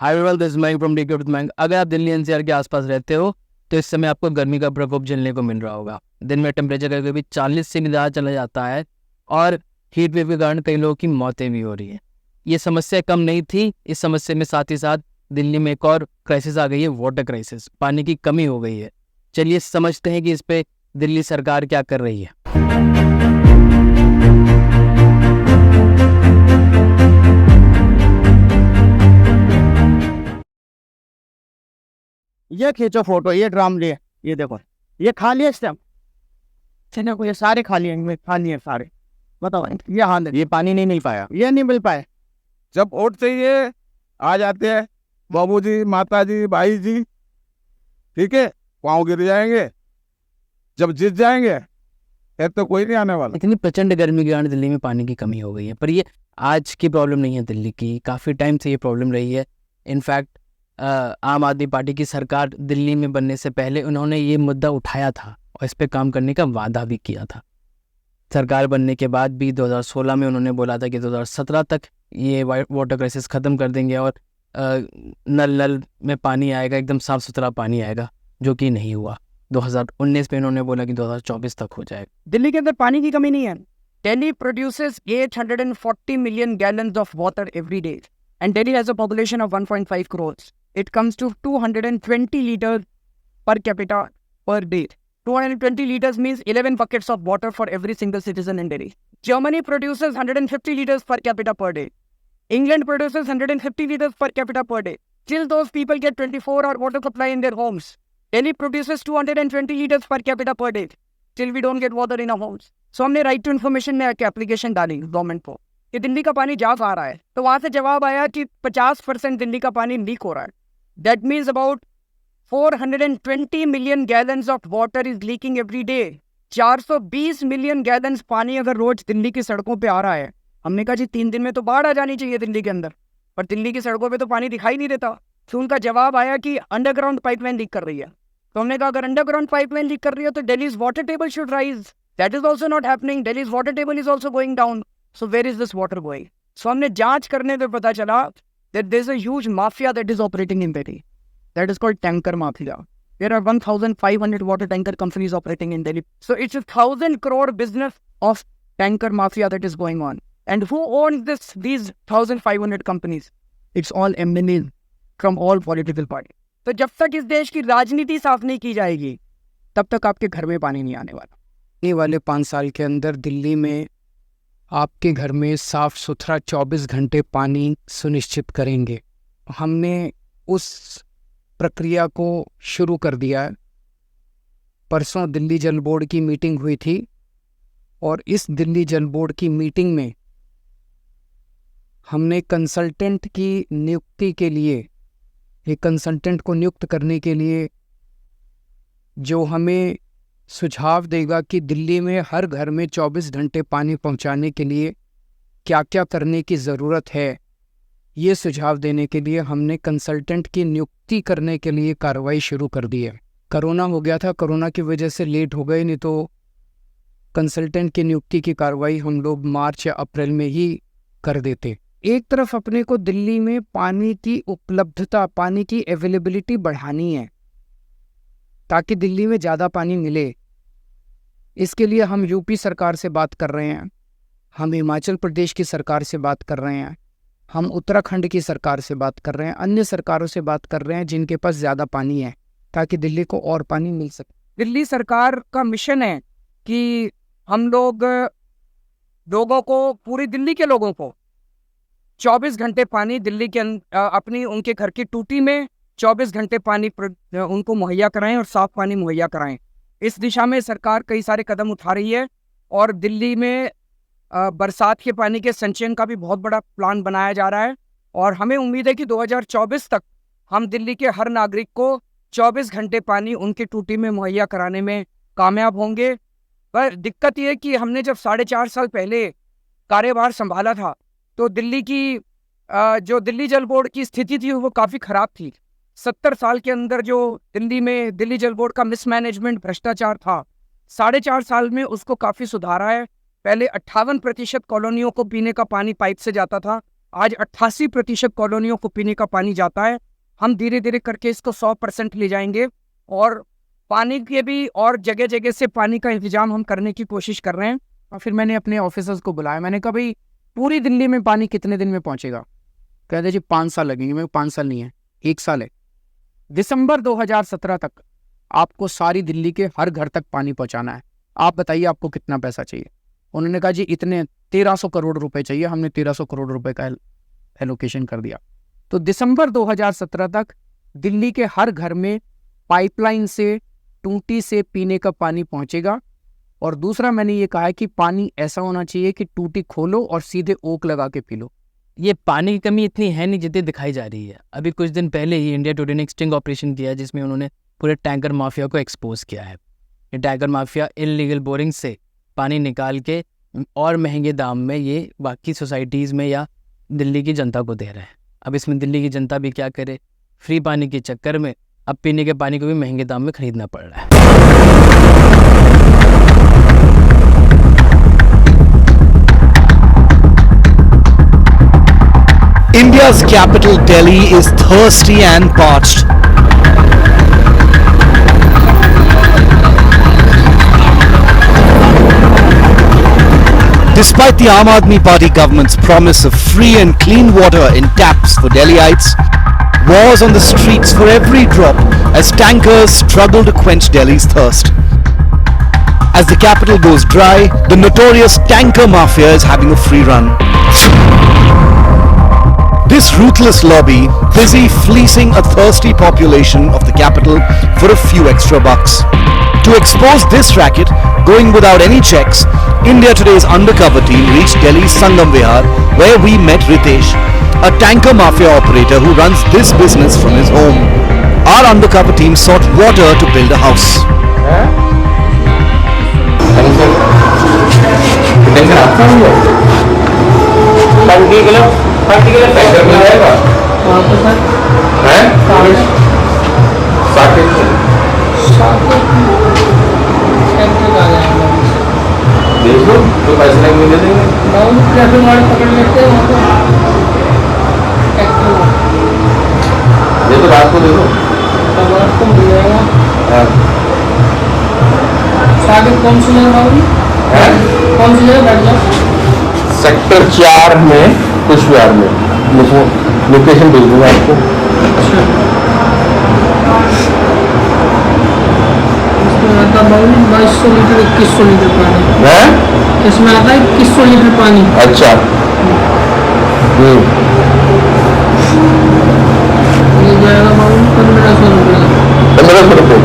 High well this Mike from the bank. अगर आप Delhi NCR के आसपास रहते हो तो इस समय आपको गर्मी का प्रकोप झेलने को मिल रहा होगा। दिन में टेम्परेचर कभी कभी 40 से ज़्यादा चला जाता है और हीट वेव के कारण कई लोगों की मौतें भी हो रही है। ये समस्या कम नहीं थी, इस समस्या में साथ ही साथ दिल्ली में एक और क्राइसिस आ गई है, वाटर क्राइसिस। पानी की कमी हो गई है। चलिए समझते हैं कि इस पे दिल्ली सरकार क्या कर रही है। ये खींचो फोटो, ये ड्राम लिए, ये देखो, ये खाली है स्टैम्प। देखो ये सारे खाली हैं, खाली है सारे। बताओ ये हाल है, ये पानी नहीं मिल पाया। ये नहीं मिल पाए। जब वोट चाहिए आ जाते हैं बाबूजी, माताजी, भाई जी, ठीक है, पाँव गिर जाएंगे। जब जीत जाएंगे फिर तो कोई नहीं आने वाला। इतनी प्रचंड गर्मी के कारण दिल्ली में पानी की कमी हो गई है, पर ये आज की प्रॉब्लम नहीं है दिल्ली की, काफ़ी टाइम से ये प्रॉब्लम रही है। इनफैक्ट आम आदमी पार्टी की सरकार दिल्ली में बनने से पहले उन्होंने ये मुद्दा उठाया था और इस पे काम करने का वादा भी किया था। सरकार बनने के बाद भी 2016 में उन्होंने बोला था कि 2017 तक ये वाटर क्राइसिस ख़त्म कर देंगे और नल में पानी आएगा, एकदम साफ़ सुथरा पानी आएगा, जो कि नहीं हुआ। 2019 में उन्होंने बोला कि 2024 तक हो जाएगा। दिल्ली के अंदर पानी की कमी नहीं है। Delhi produces 840 million gallons of water every day, and Delhi has a population of 1.5 crores. It comes to 220 liters per capita per day. 220 liters means 11 buckets of water for every single citizen in Delhi. Germany produces 150 liters per capita per day. England produces 150 liters per capita per day. Till those people get 24-hour water supply in their homes. Delhi produces 220 liters per capita per day. Till we don't get water in our homes. So हमने right to information में आके application डाली government को कि दिल्ली का पानी जा आ रहा है, तो वहाँ से जवाब आया कि 50% दिल्ली का पानी लीक हो रहा है। That means about 420 million gallons of water is leaking every day. 420 million gallons पानी अगर रोज दिल्ली की सड़कों पे आ रहा है, हमने कहा जी 3 दिन में तो बाढ़ आ जानी चाहिए दिल्ली के अंदर, पर दिल्ली की सड़कों पे तो पानी दिखाई नहीं देता। तो उनका जवाब आया कि अंडरग्राउंड पाइपलाइन लीक कर रही है। तो हमने कहा अगर अंडरग्राउंड पाइपलाइन लीक कर रही है तो Delhi's water table should rise. That is also not happening. Delhi's water table is also going down. So where is this water going? So हमने जांच करने पे पता चला that there is a huge mafia that is operating in Delhi. That is called tanker mafia. There are 1,500 water tanker companies operating in Delhi. So it's a 1,000 crore business of tanker mafia that is going on. And who owns these 1,500 companies? It's all MNAs from all political parties. तो जब तक इस देश की राजनीति साफ नहीं की जाएगी, तब तक आपके घर में पानी नहीं आने वाला। आने वाले 5 साल के अंदर दिल्ली में आपके घर में साफ़ सुथरा 24 घंटे पानी सुनिश्चित करेंगे। हमने उस प्रक्रिया को शुरू कर दिया है। परसों दिल्ली जल बोर्ड की मीटिंग हुई थी और इस दिल्ली जल बोर्ड की मीटिंग में हमने कंसल्टेंट की नियुक्ति के लिए, एक कंसल्टेंट को नियुक्त करने के लिए जो हमें सुझाव देगा कि दिल्ली में हर घर में 24 घंटे पानी पहुंचाने के लिए क्या क्या करने की ज़रूरत है, ये सुझाव देने के लिए हमने कंसल्टेंट की नियुक्ति करने के लिए कार्रवाई शुरू कर दी है। कोरोना हो गया था, कोरोना की वजह से लेट हो गए, नहीं तो कंसल्टेंट की नियुक्ति की कार्रवाई हम लोग मार्च या अप्रैल में ही कर देते। एक तरफ अपने को दिल्ली में पानी की उपलब्धता, पानी की अवेलेबिलिटी बढ़ानी है ताकि दिल्ली में ज़्यादा पानी मिले। इसके लिए हम यूपी सरकार से बात कर रहे हैं, हम हिमाचल प्रदेश की सरकार से बात कर रहे हैं, हम उत्तराखंड की सरकार से बात कर रहे हैं, अन्य सरकारों से बात कर रहे हैं जिनके पास ज़्यादा पानी है, ताकि दिल्ली को और पानी मिल सके। दिल्ली सरकार का मिशन है कि हम लोगों को, पूरी दिल्ली के लोगों को 24 घंटे पानी दिल्ली के अपनी उनके घर की टूटी में 24 घंटे पानी उनको मुहैया कराएं और साफ पानी मुहैया कराएं। इस दिशा में सरकार कई सारे कदम उठा रही है और दिल्ली में बरसात के पानी के संचयन का भी बहुत बड़ा प्लान बनाया जा रहा है और हमें उम्मीद है कि 2024 तक हम दिल्ली के हर नागरिक को 24 घंटे पानी उनकी टूटी में मुहैया कराने में कामयाब होंगे। पर दिक्कत ये है कि हमने जब 4.5 साल पहले कार्यभार संभाला था तो दिल्ली की जो दिल्ली जल बोर्ड की स्थिति थी वो काफ़ी ख़राब थी। 70 साल के अंदर जो दिल्ली में दिल्ली जल बोर्ड का मिसमैनेजमेंट, भ्रष्टाचार था, 4.5 साल में उसको काफ़ी सुधारा है। पहले 58% कॉलोनियों को पीने का पानी पाइप से जाता था, आज 88% कॉलोनियों को पीने का पानी जाता है। हम धीरे धीरे करके इसको 100% ले जाएंगे और पानी के भी और जगह जगह से पानी का इंतजाम हम करने की कोशिश कर रहे हैं। और फिर मैंने अपने ऑफिसर्स को बुलाया, मैंने कहा भाई पूरी दिल्ली में पानी कितने दिन में पहुंचेगा? कहते जी 5 साल लगेंगे। मैं 5 साल नहीं है, 1 साल है। दिसंबर 2017 तक आपको सारी दिल्ली के हर घर तक पानी पहुंचाना है। आप बताइए आपको कितना पैसा चाहिए? उन्होंने कहा जी इतने 1300 करोड़ रुपए चाहिए। हमने 1300 करोड़ रुपए का एलोकेशन कर दिया। तो दिसंबर 2017 तक दिल्ली के हर घर में पाइपलाइन से, टूटी से पीने का पानी पहुंचेगा। और दूसरा मैंने ये कहा है कि पानी ऐसा होना चाहिए कि टूटी खोलो और सीधे ओक लगा के पी लो। ये पानी की कमी इतनी है नहीं जितनी दिखाई जा रही है। अभी कुछ दिन पहले ही इंडिया टुडे ने एक स्टिंग ऑपरेशन किया जिसमें उन्होंने पूरे टैंकर माफिया को एक्सपोज किया है। ये टैंकर माफिया इलीगल बोरिंग से पानी निकाल के और महंगे दाम में ये बाकी सोसाइटीज़ में या दिल्ली की जनता को दे रहे हैं। अब इसमें दिल्ली की जनता भी क्या करे, फ्री पानी के चक्कर में अब पीने के पानी को भी महंगे दाम में खरीदना पड़ रहा है। India's capital, Delhi, is thirsty and parched. Despite the Aam Aadmi Party government's promise of free and clean water in taps for Delhiites, wars on the streets for every drop as tankers struggle to quench Delhi's thirst. As the capital goes dry, the notorious tanker mafia is having a free run. This ruthless lobby busy fleecing a thirsty population of the capital for a few extra bucks. To expose this racket, going without any checks, India Today's undercover team reached Delhi's Sangam Vihar, where we met Ritesh, a tanker mafia operator who runs this business from his home. Our undercover team sought water to build a house. Tanker मिल जाएगा है? देख लो तो पैसे नहीं दे देंगे। ये तो रात को दे दो। कौन सी जगह बैठ जाओ? सेक्टर 4 में कुछ बिहार में लोकेशन भेज दूंगा आपको। इसमें आता 2200 लीटर 2100 लीटर पानी है। इसमें आता है 2100 लीटर पानी। अच्छा ये जाएगा 1500 रुपये। 1500 रुपये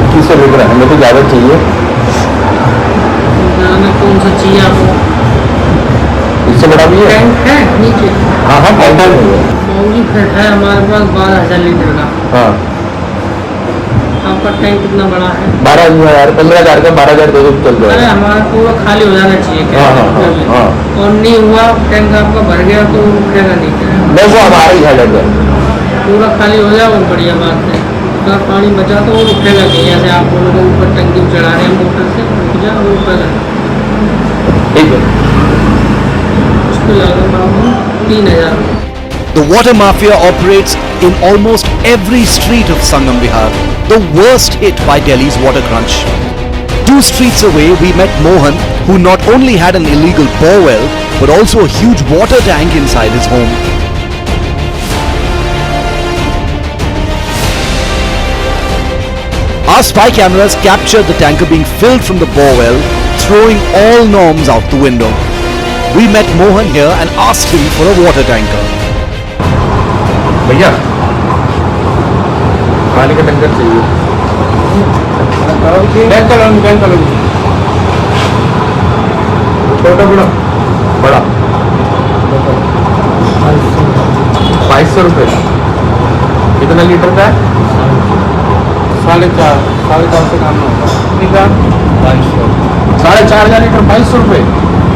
2100 लीटर हमें तो ज़्यादा चाहिए। कौन सा चाहिए आपको? इससे बड़ा भी है? है नीचे। हाँ हाँ पैसा नहीं है। बाउली फिट है हमारे पास 12000 लीटर का। हाँ आपका टैंक कितना बड़ा है? 12,000 15,000 का 12,000 दे दो चल अरे जाएगा। हमारा पूरा खाली हो जाना चाहिए क्या? हाँ हाँ हाँ हाँ और नहीं हुआ टैंक आपका भर गया तो उठेगा नहीं क्या? नहीं वो हमारा ही है लग पूरा खाली हो जाए और बढ़िया बात है। अगर पानी बचा तो वो उठेगा नहीं। जैसे आप लोगों को ऊपर टंकी चढ़ा रहे हैं मोटर से, उठ जाए वो उठेगा ठीक है। उसको लगेगा 3000। The water mafia operates in almost every street of Sangam Vihar, the worst hit by Delhi's water crunch. 2 streets away, we met Mohan, who not only had an illegal borewell, but also a huge water tank inside his home. Our spy cameras captured the tanker being filled from the borewell, throwing all norms out the window. We met Mohan here and asked him for a water tanker. भैया पानी का tanker चाहिए। छोटा बड़ा बड़ा 2200 रुपये। कितना litre का है? 4.5 से काम होगा। 4,500 लीटर 2200 रुपये।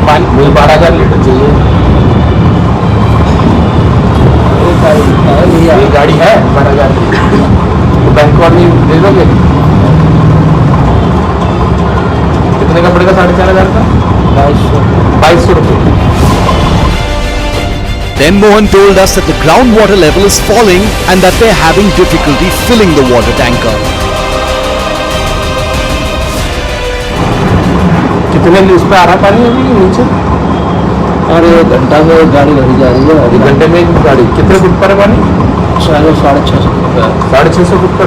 मुझे 12,000 लीटर चाहिए। ये गाड़ी है 12,000 तो बैंक वाली दे दोगे? कितने का पड़ेगा? 4,500 का ₹2200। Then Mohan told us that the groundwater level is falling and that they're having difficulty filling the water tanker. कितने इस पे आ रहा पानी अभी नीचे? अरे घंटा में गाड़ी भरी जा रही है। एक घंटे में एक गाड़ी। कितने फुट पर है पानी? 650 फुट का। 650 फुट पर।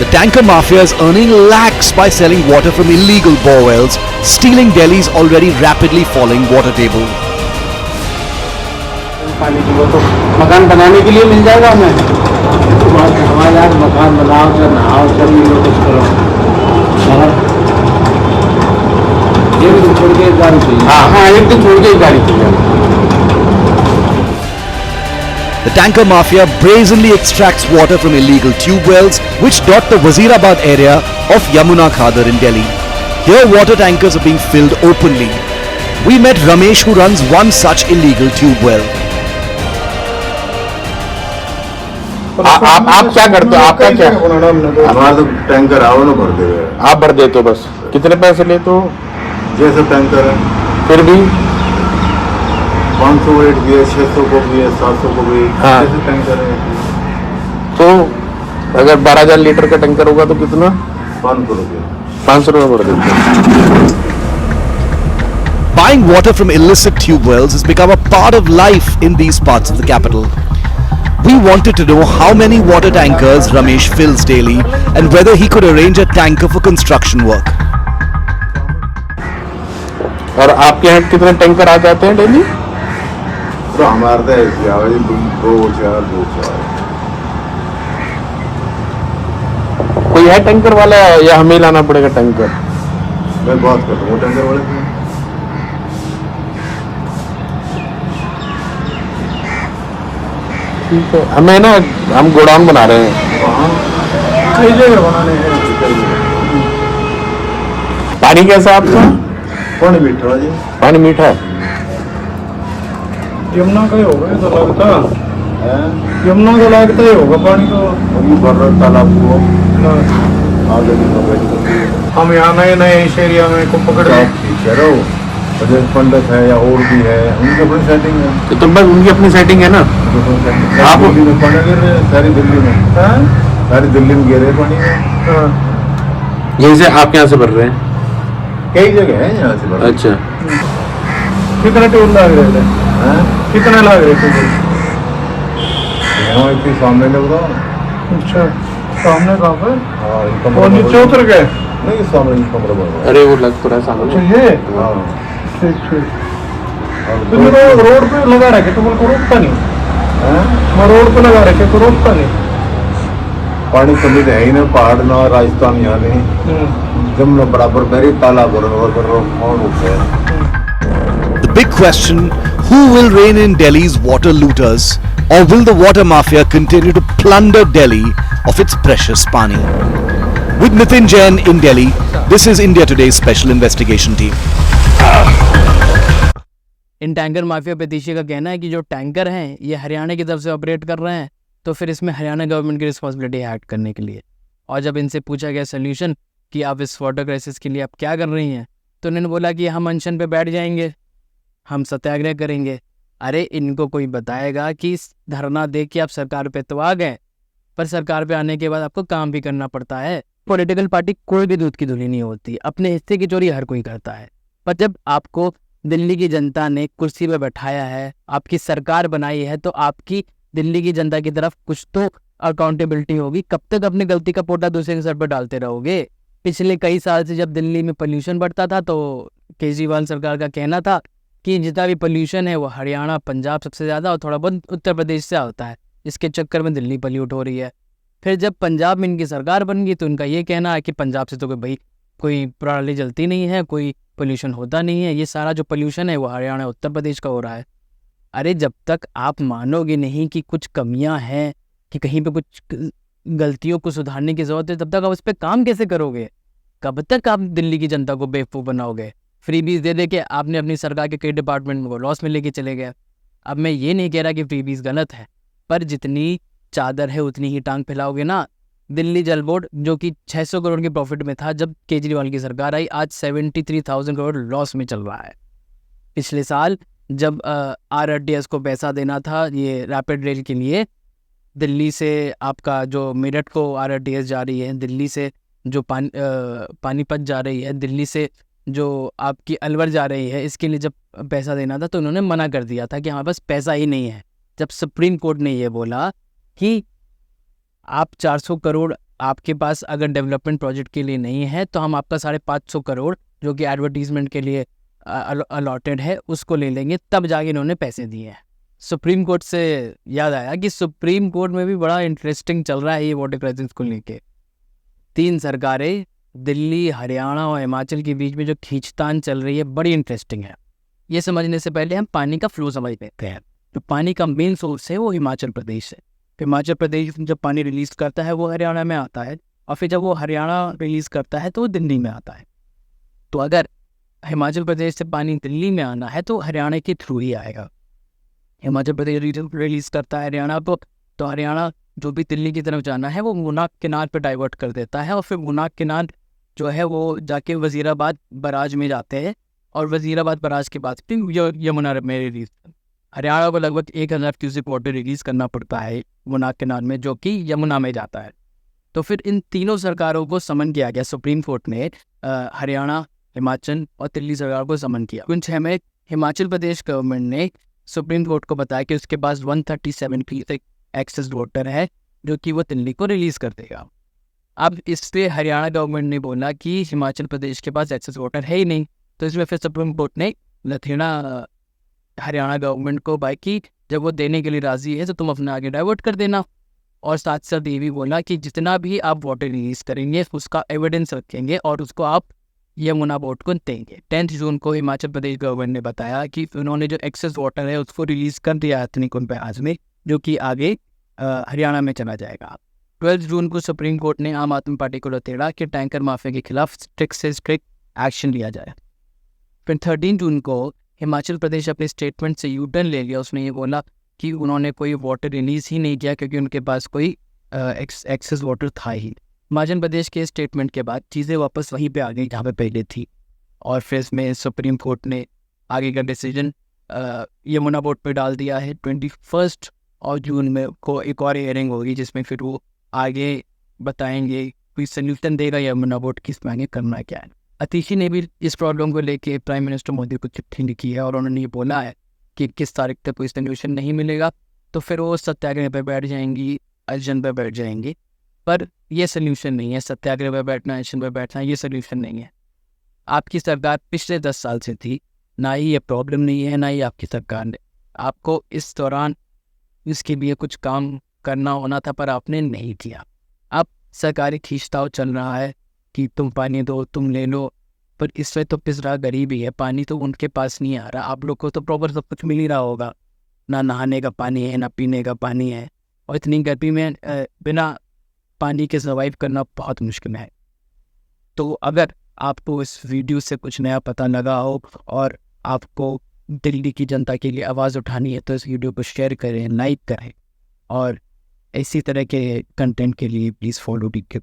The tanker mafia is earning lakhs by selling water from illegal borewells, stealing Delhi's already rapidly falling water table. पानी की वो तो मकान बनाने के लिए मिल जाएगा हमें। हमारे यार मकान बनाओ चाहे नहाओ चाहे ये लोग कुछ करो। और एक दिन छोड़ के एक गाड़ी चाहिए। हाँ, एक दिन छोड़ के एक गाड़ी चाहिए। The tanker mafia brazenly extracts water from illegal tube wells which dot the Wazirabad area of Yamuna Khadar in Delhi. Here water tankers are being filled openly. We met Ramesh who runs one such illegal tube well. आप क्या करते हो? आपका क्या? हमारा तो tanker आओ ना भर देगा। आप भर देते हो बस। कितने पैसे लेते हो? जैसे टैंकर है फिर भी 500 रेट भी है, 600 को भी है, 700 को भी। हाँ। जैसे टैंकर है तो अगर 12,000 लीटर का टैंकर होगा तो कितना? 500 रुपये। 500 रुपये भर देते हो। Buying water from illicit tube wells has become a part of life in these parts of the capital. We wanted to know how many water tankers Ramesh fills daily and whether he could arrange a tanker for construction work. और आपके यहाँ कितने tanker आ जाते हैं daily? तो हमारे तो ऐसी आवाज़ 2-4। कोई है टैंकर वाला या हमें लाना पड़ेगा टैंकर? मैं बात करता हूँ टैंकर वाले से। ठीक है, हमें ना हम गोडाउन बना रहे हैं। वहाँ कई जगह बनाने हैं। पानी कैसा है आपका? पानी मीठा जी। पानी मीठा है। यमुना का ही होगा ये तो लगता है। यमुना का लगता ही होगा पानी तो। अभी भर रहा तालाब को आगे हम यहाँ नए नए इस एरिया में को पकड़ रहे पंडित है या और भी है, उनकी अपनी सेटिंग है। तो बस उनकी अपनी सेटिंग है ना। आप दिल्ली में पानी गिर रहे हैं, सारी दिल्ली में। सारी दिल्ली में गिर रहे पानी में। यहीं से आप यहाँ से भर रहे हैं? कई जगह है यहाँ से भर। अच्छा, कितने टोल लग रहे थे? कितने लग रहे थे? यहाँ इतनी सामने लग रहा। अच्छा, सामने कहाँ पर? हाँ, नीचे उतर गए? नहीं, सामने ही कमरा बना। अरे वो लग तो रहा है सामने। ये ठीक ठीक। तो रोड पे लगा रखे तो बिल्कुल रोकता नहीं। मैं रोड पे लगा रखे तो रोकता नहीं। पानी कमी है ही ना, पहाड़ ना, राजस्थान यहाँ नहीं। जमुना बराबर मेरी तालाब और The big question, who will rein in Delhi's water looters, or will the water mafia continue to plunder Delhi of its precious pani? With Nitin Jain in Delhi, this is India Today's special investigation team. In tanker mafia पेतीशी का कहना है कि जो tanker हैं ये हरियाणा की तरफ से ऑपरेट कर रहे हैं, तो फिर इसमें हरियाणा गवर्नमेंट की रिस्पॉन्सिबिलिटी है एक्ट करने के लिए। और जब इनसे पूछा गया सोल्यूशन कि आप इस वाटर क्राइसिस के लिए आप क्या कर रही हैं, तो उन्होंने बोला कि हम अनशन पे बैठ जाएंगे, हम सत्याग्रह करेंगे। अरे इनको कोई बताएगा कि धरना दे के आप सरकार पे तो आ गए, पर सरकार पे आने के बाद आपको काम भी करना पड़ता है। पॉलिटिकल पार्टी कोई भी दूध की धुली नहीं होती, अपने हिस्से की चोरी हर कोई करता है। पर जब आपको दिल्ली की जनता ने कुर्सी पे बैठाया है, आपकी सरकार बनाई है, तो आपकी दिल्ली की जनता की तरफ कुछ तो अकाउंटेबिलिटी होगी। कब तक अपनी गलती का पोटा दूसरे के सर पर डालते रहोगे? पिछले कई साल से जब दिल्ली में पोल्यूशन बढ़ता था तो केजरीवाल सरकार का कहना था कि जितना भी पोल्यूशन है वो हरियाणा, पंजाब सबसे ज़्यादा और थोड़ा बहुत उत्तर प्रदेश से होता है, इसके चक्कर में दिल्ली पोल्यूट हो रही है। फिर जब पंजाब में इनकी सरकार बन गई तो उनका ये कहना है कि पंजाब से तो कोई प्रणाली जलती नहीं है, कोई पोल्यूशन होता नहीं है, ये सारा जो पोल्यूशन है वो हरियाणा, उत्तर प्रदेश का हो रहा है। अरे जब तक आप मानोगे नहीं कि कुछ कमियां हैं, कि कहीं पे कुछ गलतियों को सुधारने की ज़रूरत है, तब तक आप उस पर काम कैसे करोगे? कब तक आप दिल्ली की जनता को बेवकूफ़ बनाओगे? फ्रीबीज दे के आपने अपनी सरकार के कई डिपार्टमेंट को लॉस में लेके चले गए। अब मैं ये नहीं कह रहा कि फ्रीबीज गलत है, पर जितनी चादर है उतनी ही टांग फैलाओगे ना, दिल्ली जल बोर्ड जो कि 600 करोड़ के प्रॉफिट में था जब केजरीवाल की सरकार आई, आज 73,000 करोड़ लॉस में चल रहा है। पिछले साल जब RRTS को पैसा देना था ये रैपिड रेल के लिए, दिल्ली से आपका जो मेरठ को RRTS जा रही है, दिल्ली से जो पानीपत जा रही है, दिल्ली से जो आपकी अलवर जा रही है, इसके लिए जब पैसा देना था तो उन्होंने मना कर दिया था कि हमारे पास पैसा ही नहीं है। जब सुप्रीम कोर्ट ने ये बोला कि आप 400 करोड़ आपके पास अगर डेवलपमेंट प्रोजेक्ट के लिए नहीं है तो हम आपका 550 करोड़ जो कि एडवर्टीजमेंट के लिए अलॉटेड है उसको ले लेंगे, तब जाके इन्होंने पैसे दिए हैं। सुप्रीम कोर्ट से याद आया कि सुप्रीम कोर्ट में भी बड़ा इंटरेस्टिंग चल रहा है ये वाटर क्राइसिस को लेके। 3 सरकारें दिल्ली, हरियाणा और हिमाचल के बीच में जो खींचतान चल रही है बड़ी इंटरेस्टिंग है। ये समझने से पहले हम पानी का फ्लो समझ लेते हैं। तो पानी का मेन सोर्स है वो हिमाचल प्रदेश है। हिमाचल प्रदेश जब पानी रिलीज करता है वो हरियाणा में आता है, और फिर जब वो हरियाणा रिलीज करता है तो वो दिल्ली में आता है। तो अगर हिमाचल प्रदेश से पानी दिल्ली में आना है तो हरियाणा के थ्रू ही आएगा। हिमाचल प्रदेश रिलीज करता है हरियाणा को, तो हरियाणा जो भी दिल्ली की तरफ जाना है वो मुनाक किनार पर डाइवर्ट कर देता है, और फिर मुनाक किनार जो है वो जाके वजीराबाद बराज में जाते हैं, और वजीराबाद बराज के बाद फिर यमुना में रिलीज। हरियाणा को लगभग 1000 क्यूसेक वाटर रिलीज करना पड़ता है मुनाक किनार में, जो कि यमुना में जाता है। तो फिर इन तीनों सरकारों को समन किया गया, सुप्रीम कोर्ट ने हरियाणा, हिमाचल और दिल्ली सरकार को समन किया। कुछ में हिमाचल प्रदेश गवर्नमेंट ने सुप्रीम कोर्ट को बताया कि उसके पास 137 क्यूसेक एक्सेस वाटर है जो कि वो दिल्ली को रिलीज कर देगा। अब इससे हरियाणा गवर्नमेंट ने बोला कि हिमाचल प्रदेश के पास एक्सेस वाटर है ही नहीं, तो इसमें फिर सुप्रीम कोर्ट ने लथेड़ा हरियाणा गवर्नमेंट को भाई कि जब वो देने के लिए राजी है तो तुम अपने आगे डाइवर्ट कर देना, और साथ साथ ये भी बोला कि जितना भी आप वाटर रिलीज करेंगे उसका एविडेंस रखेंगे और उसको आप यमुना बोर्ड को देंगे। 10 जून को हिमाचल प्रदेश गवर्नमेंट ने बताया कि उन्होंने जो एक्सेस वाटर है उसको रिलीज कर दिया एथनिकुंड बैराज में, जो कि आगे हरियाणा में चला जाएगा। 12 जून को सुप्रीम कोर्ट ने आम आदमी पार्टी को लतेड़ा कि टैंकर माफिया के खिलाफ स्ट्रिक्ट से स्ट्रिक्ट एक्शन लिया जाए। फिर 13 जून को हिमाचल प्रदेश अपने स्टेटमेंट से यूटर्न ले लिया। उसने ये बोला कि उन्होंने कोई वाटर रिलीज ही नहीं किया क्योंकि उनके पास कोई एक्सेस वाटर था ही। हिमाचल प्रदेश के स्टेटमेंट के बाद चीज़ें वापस वहीं पे आ गई जहाँ पे पहले थी, और फिर इसमें सुप्रीम कोर्ट ने आगे का डिसीजन यमुना बोर्ड पे डाल दिया है। 21 और जून में को एक और हियरिंग होगी जिसमें फिर वो आगे बताएंगे, कोई सोल्यूशन देगा यमुना बोर्ड किस में आगे करना क्या है। अतिशी ने भी इस प्रॉब्लम को लेके प्राइम मिनिस्टर मोदी को चिट्ठी लिखी है और उन्होंने ये बोला है कि किस तारीख तक कोई सोल्यूशन नहीं मिलेगा तो फिर वो सत्याग्रह पर बैठ जाएंगी, अर्जन पर बैठ जाएंगी। पर ये सोल्यूशन नहीं है, सत्याग्रह पर बैठना, अर्जन पर बैठना ये सोल्यूशन नहीं है। आपकी सरकार पिछले 10 साल से थी, ना ही ये प्रॉब्लम नहीं है, ना ही आपकी सरकार ने आपको इस दौरान इसके लिए कुछ काम करना होना था पर आपने नहीं किया। अब सरकारी खींचताव चल रहा है कि तुम पानी दो, तुम ले लो, पर इससे तो पिछड़ा गरीब ही है। पानी तो उनके पास नहीं आ रहा, आप लोग को तो प्रॉपर सब कुछ मिल ही रहा होगा, ना नहाने का पानी है, ना पीने का पानी है, और इतनी गर्मी में बिना पानी के सर्वाइव करना बहुत मुश्किल है। तो अगर आपको इस वीडियो से कुछ नया पता लगा हो और आपको दिल्ली की जनता के लिए आवाज़ उठानी है तो इस वीडियो को शेयर करें, लाइक करें, और इसी तरह के कंटेंट के लिए प्लीज़ फॉलो डी के